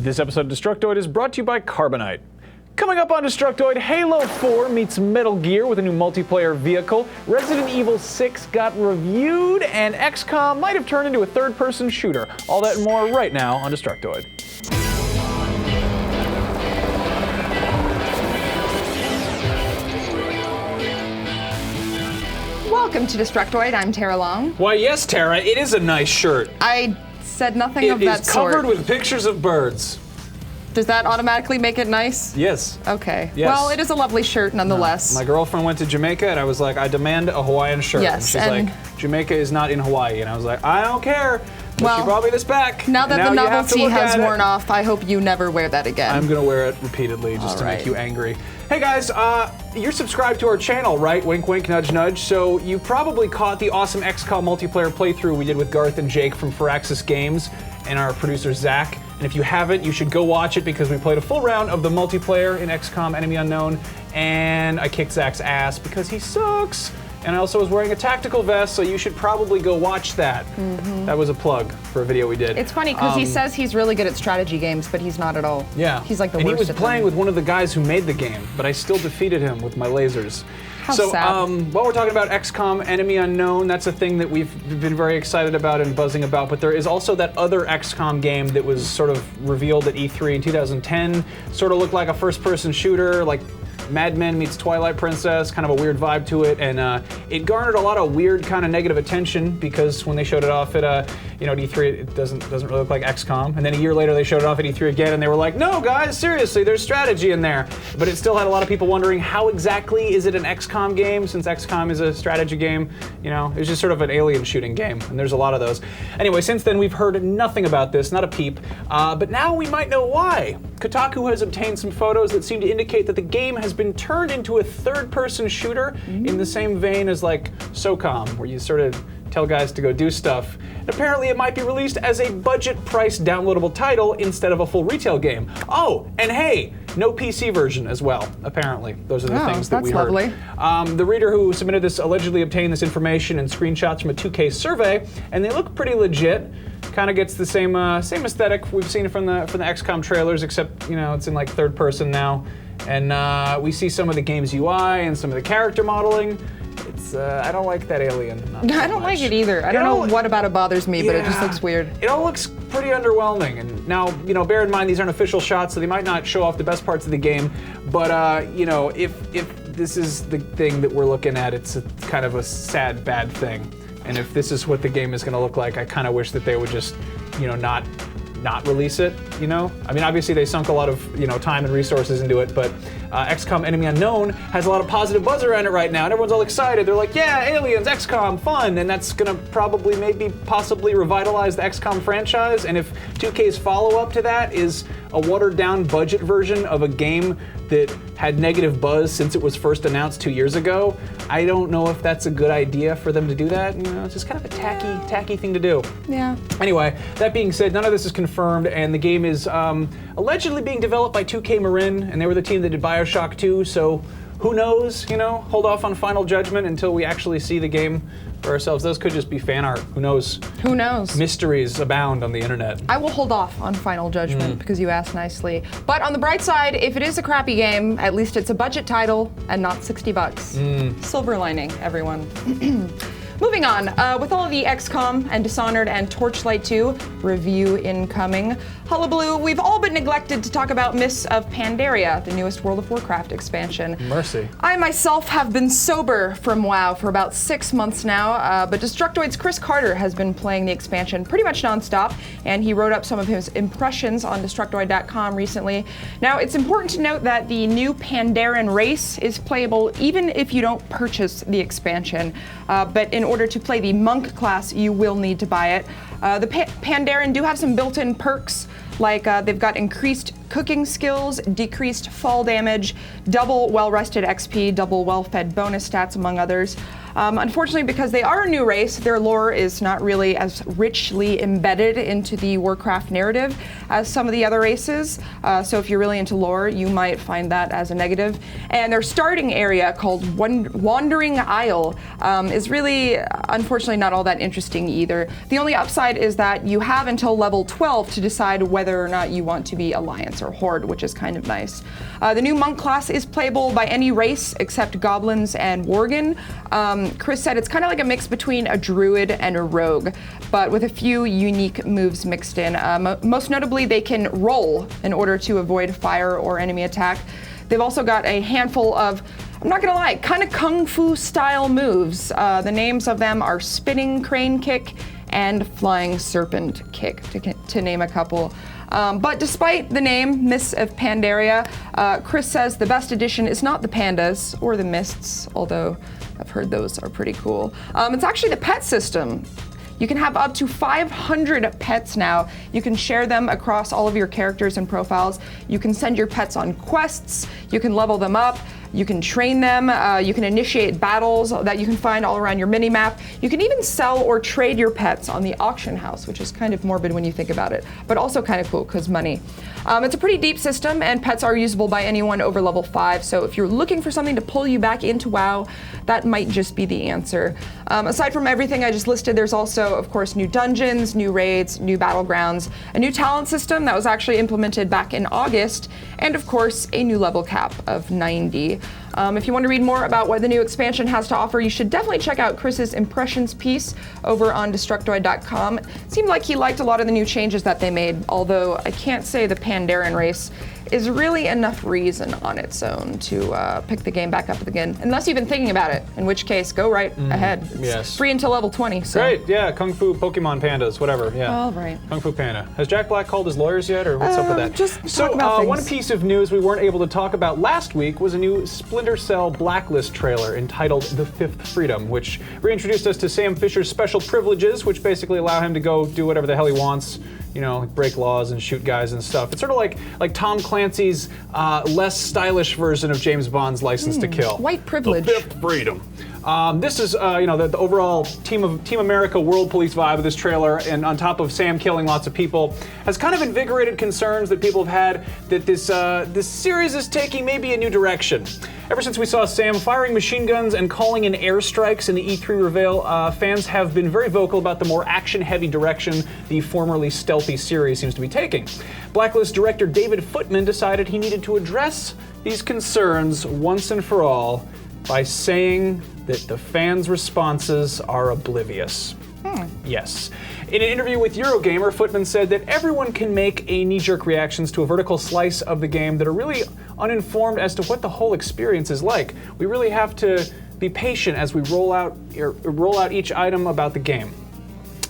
This episode of Destructoid is brought to you by Carbonite. Coming up on Destructoid, Halo 4 meets Metal Gear with a new multiplayer vehicle, Resident Evil 6 got reviewed, and XCOM might have turned into a third-person shooter. All that and more right now on Destructoid. Welcome to Destructoid. I'm Tara Long. Why, yes, Tara, it is a nice shirt. I said nothing of that sort. It is covered with pictures of birds. Does that automatically make it nice? Yes. Okay. Yes. Well, it is a lovely shirt nonetheless. My girlfriend went to Jamaica, and I was like, I demand a Hawaiian shirt. Yes, and she's like, Jamaica is not in Hawaii. And I was like, I don't care. But well, she brought me this back. Now that the novelty has worn off, I hope you never wear that again. I'm going to wear it repeatedly just to make you angry. Hey guys, you're subscribed to our channel, right? Wink, wink, nudge, nudge. So you probably caught the awesome XCOM multiplayer playthrough we did with Garth and Jake from Firaxis Games and our producer Zach. And if you haven't, you should go watch it because we played a full round of the multiplayer in XCOM Enemy Unknown, and I kicked Zach's ass because he sucks. And I also was wearing a tactical vest, so you should probably go watch that. Mm-hmm. That was a plug for a video we did. It's funny because he says he's really good at strategy games, but he's not at all. Yeah. He's like the worst. And he was playing with one of the guys who made the game, but I still defeated him with my lasers. How sad. While we're talking about XCOM Enemy Unknown, that's a thing that we've been very excited about and buzzing about, but there is also that other XCOM game that was sort of revealed at E3 in 2010, sort of looked like a first-person shooter, like Mad Men meets Twilight Princess, kind of a weird vibe to it, and it garnered a lot of weird kind of negative attention because when they showed it off at E3, it doesn't really look like XCOM, and then a year later they showed it off at E3 again, and they were like, no guys, seriously, there's strategy in there. But it still had a lot of people wondering how exactly is it an XCOM game, since XCOM is a strategy game. You know, it's just sort of an alien shooting game, and there's a lot of those. Anyway, since then we've heard nothing about this, not a peep, but now we might know why. Kotaku has obtained some photos that seem to indicate that the game has been turned into a third-person shooter in the same vein as like SOCOM, where you sort of tell guys to go do stuff. And apparently it might be released as a budget-priced downloadable title instead of a full retail game. Oh, and hey, no PC version as well, apparently. Those are the things that we heard. Lovely. The reader who submitted this allegedly obtained this information and screenshots from a 2K survey, and they look pretty legit. Kind of gets the same aesthetic we've seen from the XCOM trailers, except it's in like third person now, and we see some of the game's UI and some of the character modeling. It's I don't like that alien. I don't like it either. I don't know what about it bothers me, but it just looks weird. It all looks pretty underwhelming. And now, bear in mind these aren't official shots, so they might not show off the best parts of the game. But if this is the thing that we're looking at, it's kind of a sad, bad thing. And if this is what the game is going to look like, I kind of wish that they would just, not release it, I mean, obviously they sunk a lot of, time and resources into it, but XCOM Enemy Unknown has a lot of positive buzz around it right now, and everyone's all excited. They're like, yeah, aliens, XCOM, fun, and that's gonna probably possibly revitalize the XCOM franchise, and if 2K's follow-up to that is a watered-down budget version of a game that had negative buzz since it was first announced 2 years ago, I don't know if that's a good idea for them to do that. It's just kind of a tacky thing to do. Yeah. Anyway, that being said, none of this is confirmed, and the game is allegedly being developed by 2K Marin, and they were the team that did BioShock 2, so who knows, hold off on final judgment until we actually see the game for ourselves. Those could just be fan art. Who knows? Who knows? Mysteries abound on the internet. I will hold off on final judgment because you asked nicely. But on the bright side, if it is a crappy game, at least it's a budget title and not $60. Silver lining, everyone. Moving on, with all of the XCOM and Dishonored and Torchlight 2 review incoming, hullabaloo, we've all been neglected to talk about Mists of Pandaria, the newest World of Warcraft expansion. Mercy. I myself have been sober from WoW for about 6 months now, but Destructoid's Chris Carter has been playing the expansion pretty much nonstop, and he wrote up some of his impressions on Destructoid.com recently. Now, it's important to note that the new Pandaren race is playable even if you don't purchase the expansion, but in order to play the monk class, you will need to buy it. The Pandaren do have some built-in perks, like they've got increased cooking skills, decreased fall damage, double well-rested XP, double well-fed bonus stats, among others. Unfortunately, because they are a new race, their lore is not really as richly embedded into the Warcraft narrative as some of the other races. So if you're really into lore, you might find that as a negative. And their starting area, called Wandering Isle, is really, unfortunately, not all that interesting either. The only upside is that you have until level 12 to decide whether or not you want to be Alliance or Horde, which is kind of nice. The new monk class is playable by any race except goblins and worgen. Chris said it's kind of like a mix between a druid and a rogue, but with a few unique moves mixed in. Most notably, they can roll in order to avoid fire or enemy attack. They've also got a handful of, I'm not gonna lie, kind of kung fu style moves. The names of them are Spinning Crane Kick and Flying Serpent Kick, to name a couple. But despite the name, Mists of Pandaria, Chris says the best addition is not the pandas or the mists, although I've heard those are pretty cool. It's actually the pet system. You can have up to 500 pets now. You can share them across all of your characters and profiles. You can send your pets on quests. You can level them up. You can train them. You can initiate battles that you can find all around your minimap. You can even sell or trade your pets on the auction house, which is kind of morbid when you think about it, but also kind of cool because money. It's a pretty deep system, and pets are usable by anyone over level 5, so if you're looking for something to pull you back into WoW, that might just be the answer. Aside from everything I just listed, there's also, of course, new dungeons, new raids, new battlegrounds, a new talent system that was actually implemented back in August, and of course, a new level cap of 90. If you want to read more about what the new expansion has to offer, you should definitely check out Chris's impressions piece over on Destructoid.com. It seemed like he liked a lot of the new changes that they made, although I can't say the Pandaren race is really enough reason on its own to pick the game back up again, unless you've been thinking about it, in which case, go right ahead. It's yes. free until level 20. So. Great, yeah, Kung Fu Pokemon Pandas, whatever, yeah. All right. Kung Fu Panda. Has Jack Black called his lawyers yet, or what's up with that? Just talk about things. One piece of news we weren't able to talk about last week was a new Splinter Cell Blacklist trailer entitled The Fifth Freedom, which reintroduced us to Sam Fisher's special privileges, which basically allow him to go do whatever the hell he wants, you know, like break laws and shoot guys and stuff. It's sort of like Tom Clancy's less stylish version of James Bond's License to Kill. White privilege. The Fifth Freedom. This is, the overall Team America World Police vibe of this trailer, and on top of Sam killing lots of people, has kind of invigorated concerns that people have had that this series is taking maybe a new direction. Ever since we saw Sam firing machine guns and calling in airstrikes in the E3 reveal, fans have been very vocal about the more action-heavy direction the formerly stealthy series seems to be taking. Blacklist director David Footman decided he needed to address these concerns once and for all by saying that the fans' responses are oblivious. Yes. In an interview with Eurogamer, Footman said that everyone can make a knee-jerk reactions to a vertical slice of the game that are really uninformed as to what the whole experience is like. We really have to be patient as we roll out each item about the game.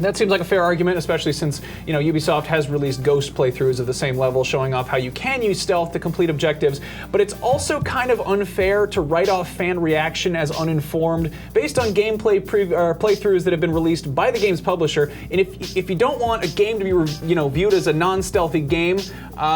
That seems like a fair argument, especially since, Ubisoft has released ghost playthroughs of the same level, showing off how you can use stealth to complete objectives, but it's also kind of unfair to write off fan reaction as uninformed based on gameplay playthroughs that have been released by the game's publisher. And if you don't want a game to be viewed as a non-stealthy game,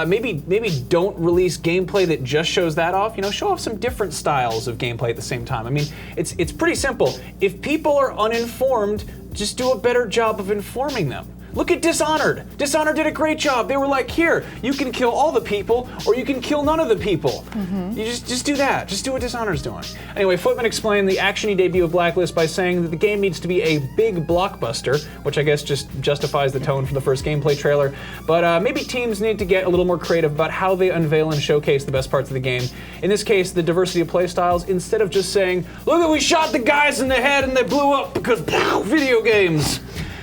maybe don't release gameplay that just shows that off. Show off some different styles of gameplay at the same time. I mean, it's pretty simple. If people are uninformed, just do a better job of informing them. Look at Dishonored. Dishonored did a great job. They were like, here, you can kill all the people, or you can kill none of the people. You just do that. Just do what Dishonored's doing. Anyway, Footman explained the actiony debut of Blacklist by saying that the game needs to be a big blockbuster, which I guess just justifies the tone for the first gameplay trailer. But maybe teams need to get a little more creative about how they unveil and showcase the best parts of the game. In this case, the diversity of playstyles, instead of just saying, look, we shot the guys in the head and they blew up because video games.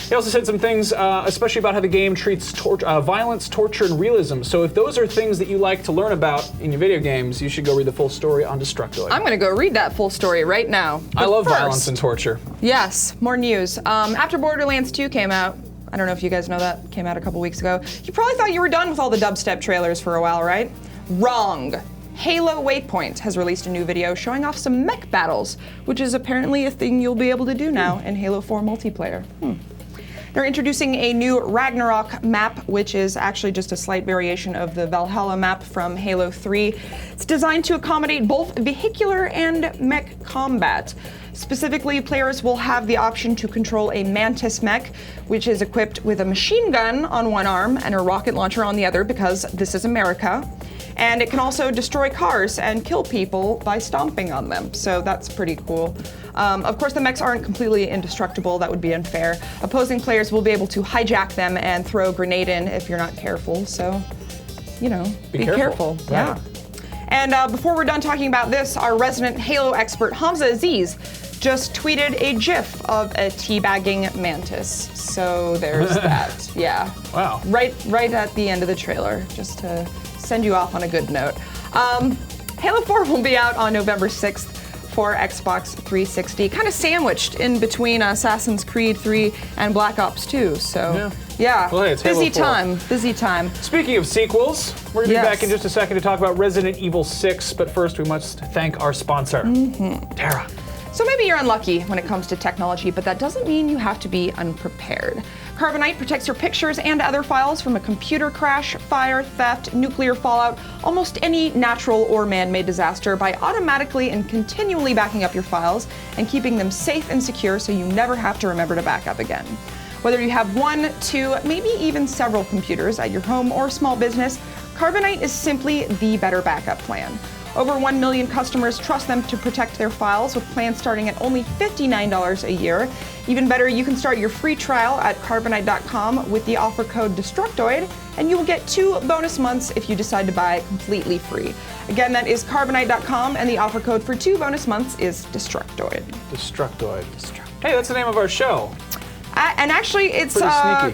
He also said some things, especially about how the game treats violence, torture, and realism. So if those are things that you like to learn about in your video games, you should go read the full story on Destructoid. I'm gonna go read that full story right now. I love violence and torture. Yes, more news. After Borderlands 2 came out, I don't know if you guys know that, came out a couple weeks ago, you probably thought you were done with all the dubstep trailers for a while, right? Wrong. Halo Waypoint has released a new video showing off some mech battles, which is apparently a thing you'll be able to do now in Halo 4 multiplayer. They're introducing a new Ragnarok map, which is actually just a slight variation of the Valhalla map from Halo 3. It's designed to accommodate both vehicular and mech combat. Specifically, players will have the option to control a Mantis mech, which is equipped with a machine gun on one arm and a rocket launcher on the other, because this is America. And it can also destroy cars and kill people by stomping on them, so that's pretty cool. Of course, the mechs aren't completely indestructible. That would be unfair. Opposing players will be able to hijack them and throw a grenade in if you're not careful, so, you know, be careful. Right. Yeah. And before we're done talking about this, our resident Halo expert, Hamza Aziz, just tweeted a GIF of a teabagging mantis. So there's that. Yeah. Wow. Right at the end of the trailer, just to send you off on a good note. Halo 4 will be out on November 6th for Xbox 360, kind of sandwiched in between Assassin's Creed 3 and Black Ops 2. So yeah, well, hey, it's Halo 4. Busy time. Speaking of sequels, we're going to be back in just a second to talk about Resident Evil 6, but first we must thank our sponsor, Terra. So maybe you're unlucky when it comes to technology, but that doesn't mean you have to be unprepared. Carbonite protects your pictures and other files from a computer crash, fire, theft, nuclear fallout, almost any natural or man-made disaster by automatically and continually backing up your files and keeping them safe and secure so you never have to remember to back up again. Whether you have 1, 2, maybe even several computers at your home or small business, Carbonite is simply the better backup plan. Over 1 million customers trust them to protect their files with plans starting at only $59 a year. Even better, you can start your free trial at Carbonite.com with the offer code Destructoid, and you will get 2 bonus months if you decide to buy completely free. Again, that is Carbonite.com, and the offer code for 2 bonus months is Destructoid. Destructoid. Hey, that's the name of our show. And actually, it's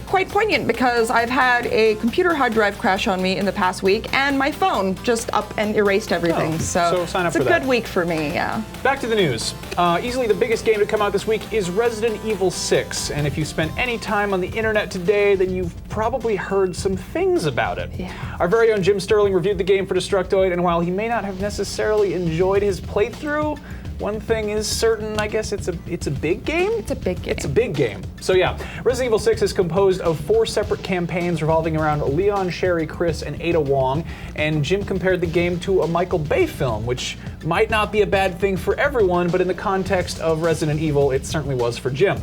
quite poignant because I've had a computer hard drive crash on me in the past week, and my phone just up and erased everything. So sign up it's for a good week for me, yeah. Back to the news. Easily the biggest game to come out this week is Resident Evil 6. And if you spent any time on the internet today, then you've probably heard some things about it. Yeah. Our very own Jim Sterling reviewed the game for Destructoid, and while he may not have necessarily enjoyed his playthrough, one thing is certain, I guess it's a big game? It's a big game. It's a big game. So yeah, Resident Evil 6 is composed of 4 separate campaigns revolving around Leon, Sherry, Chris, and Ada Wong, and Jim compared the game to a Michael Bay film, which might not be a bad thing for everyone, but in the context of Resident Evil, it certainly was for Jim.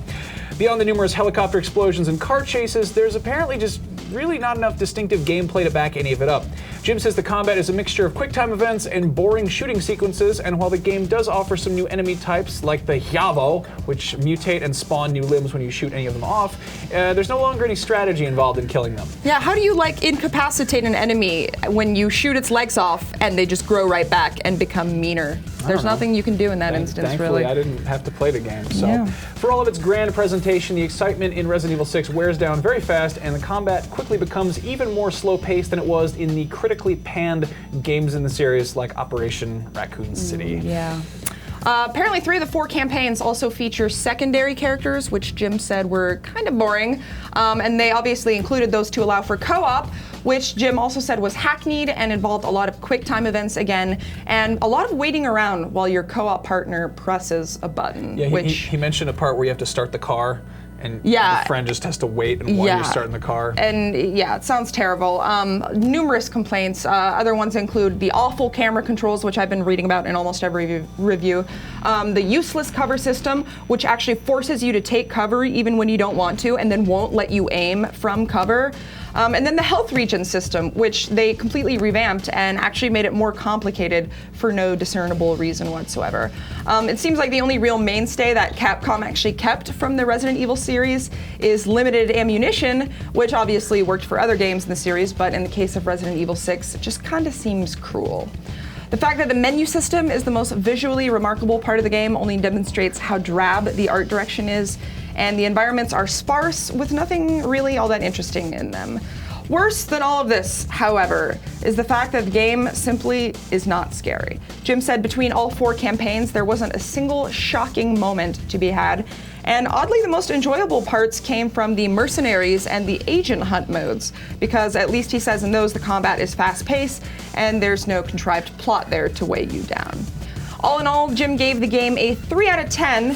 Beyond the numerous helicopter explosions and car chases, there's apparently just really not enough distinctive gameplay to back any of it up. Jim says the combat is a mixture of quick-time events and boring shooting sequences, and while the game does offer some new enemy types, like the Hyavo, which mutate and spawn new limbs when you shoot any of them off, there's no longer any strategy involved in killing them. Yeah, how do you, incapacitate an enemy when you shoot its legs off and they just grow right back and become meaner? There's nothing you can do in that instance, thankfully, really. I didn't have to play the game, so. Yeah. For all of its grand presentation, the excitement in Resident Evil 6 wears down very fast, and the combat quickly becomes even more slow-paced than it was in the critically panned games in the series like Operation Raccoon City. Yeah. Apparently 3 of the 4 campaigns also feature secondary characters, which Jim said were kind of boring. And they obviously included those to allow for co-op, which Jim also said was hackneyed and involved a lot of quick time events again, and a lot of waiting around while your co-op partner presses a button. Yeah, he mentioned a part where you have to start the car, and the friend just has to wait and while you're starting the car. And yeah, it sounds terrible. Numerous complaints. Other ones include the awful camera controls, which I've been reading about in almost every review. The useless cover system, which actually forces you to take cover even when you don't want to, and then won't let you aim from cover. And then the health regen system, which they completely revamped and actually made it more complicated for no discernible reason whatsoever. It seems like the only real mainstay that Capcom actually kept from the Resident Evil series is limited ammunition, which obviously worked for other games in the series, but in the case of Resident Evil 6, it just kind of seems cruel. The fact that the menu system is the most visually remarkable part of the game only demonstrates how drab the art direction is, and the environments are sparse with nothing really all that interesting in them. Worse than all of this, however, is the fact that the game simply is not scary. Jim said between all 4 campaigns, there wasn't a single shocking moment to be had, and oddly, the most enjoyable parts came from the mercenaries and the agent hunt modes, because at least he says in those the combat is fast-paced and there's no contrived plot there to weigh you down. All in all, Jim gave the game a 3 out of 10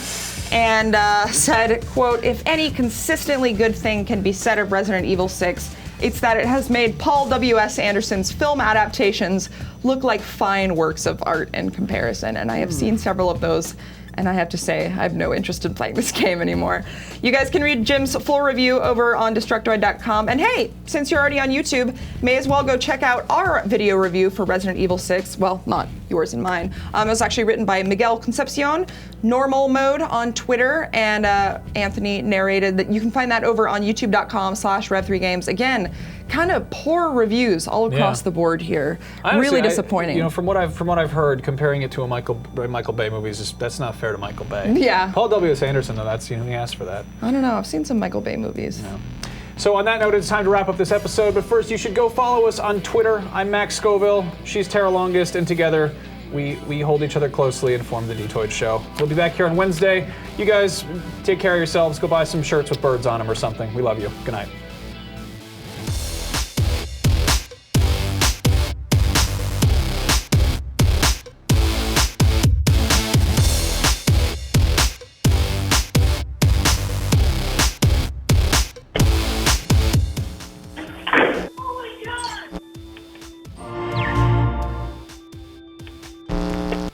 and said, quote, "If any consistently good thing can be said of Resident Evil 6, it's that it has made Paul W.S. Anderson's film adaptations look like fine works of art in comparison." And I have seen several of those, And I have to say, I have no interest in playing this game anymore. You guys can read Jim's full review over on Destructoid.com. And hey, since you're already on YouTube, may as well go check out our video review for Resident Evil 6. Well, not yours and mine. It was actually written by Miguel Concepcion, Normal Mode on Twitter, and Anthony narrated that. You can find that over on youtube.com/rev3games. Again, kind of poor reviews all across the board here. Honestly, really disappointing. From what I've heard, comparing it to a Michael Bay movies, that's not fair to Michael Bay. Yeah. Paul W.S. Anderson, though, he asked for that. I don't know. I've seen some Michael Bay movies. Yeah. So on that note, it's time to wrap up this episode. But first, you should go follow us on Twitter. I'm Max Scoville. She's Tara Longest, and together we hold each other closely and form the Destructoid Show. We'll be back here on Wednesday. You guys take care of yourselves. Go buy some shirts with birds on them or something. We love you. Good night.